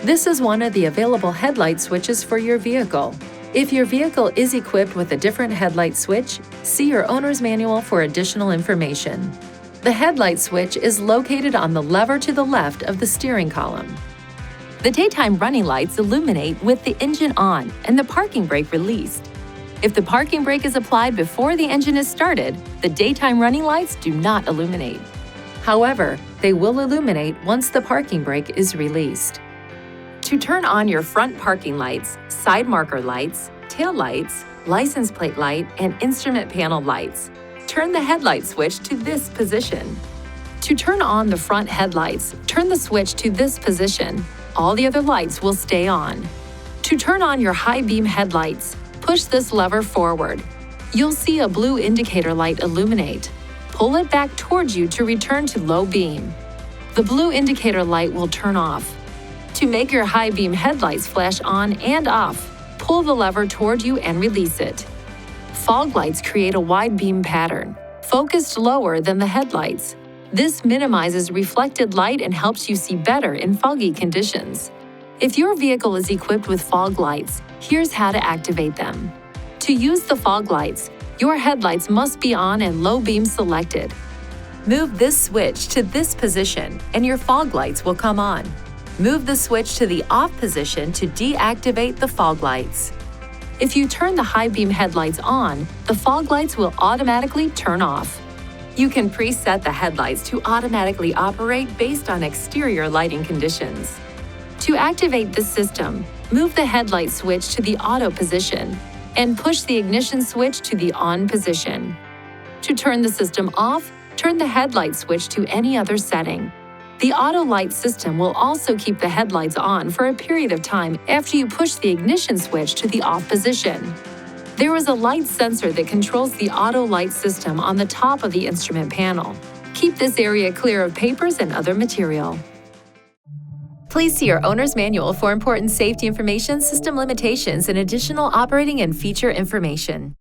This is one of the available headlight switches for your vehicle. If your vehicle is equipped with a different headlight switch, see your owner's manual for additional information. The headlight switch is located on the lever to the left of the steering column. The daytime running lights illuminate with the engine on and the parking brake released. If the parking brake is applied before the engine is started, the daytime running lights do not illuminate. However, they will illuminate once the parking brake is released. To turn on your front parking lights, side marker lights, tail lights, license plate light, and instrument panel lights, turn the headlight switch to this position. To turn on the front headlights, turn the switch to this position. All the other lights will stay on. To turn on your high beam headlights, push this lever forward. You'll see a blue indicator light illuminate. Pull it back towards you to return to low beam. The blue indicator light will turn off. To make your high beam headlights flash on and off, pull the lever toward you and release it. Fog lights create a wide beam pattern, focused lower than the headlights. This minimizes reflected light and helps you see better in foggy conditions. If your vehicle is equipped with fog lights, here's how to activate them. To use the fog lights, your headlights must be on and low beam selected. Move this switch to this position and your fog lights will come on. Move the switch to the off position to deactivate the fog lights. If you turn the high beam headlights on, the fog lights will automatically turn off. You can preset the headlights to automatically operate based on exterior lighting conditions. To activate this system, move the headlight switch to the auto position and push the ignition switch to the on position. To turn the system off, turn the headlight switch to any other setting. The auto light system will also keep the headlights on for a period of time after you push the ignition switch to the off position. There is a light sensor that controls the auto light system on the top of the instrument panel. Keep this area clear of papers and other material. Please see your owner's manual for important safety information, system limitations, and additional operating and feature information.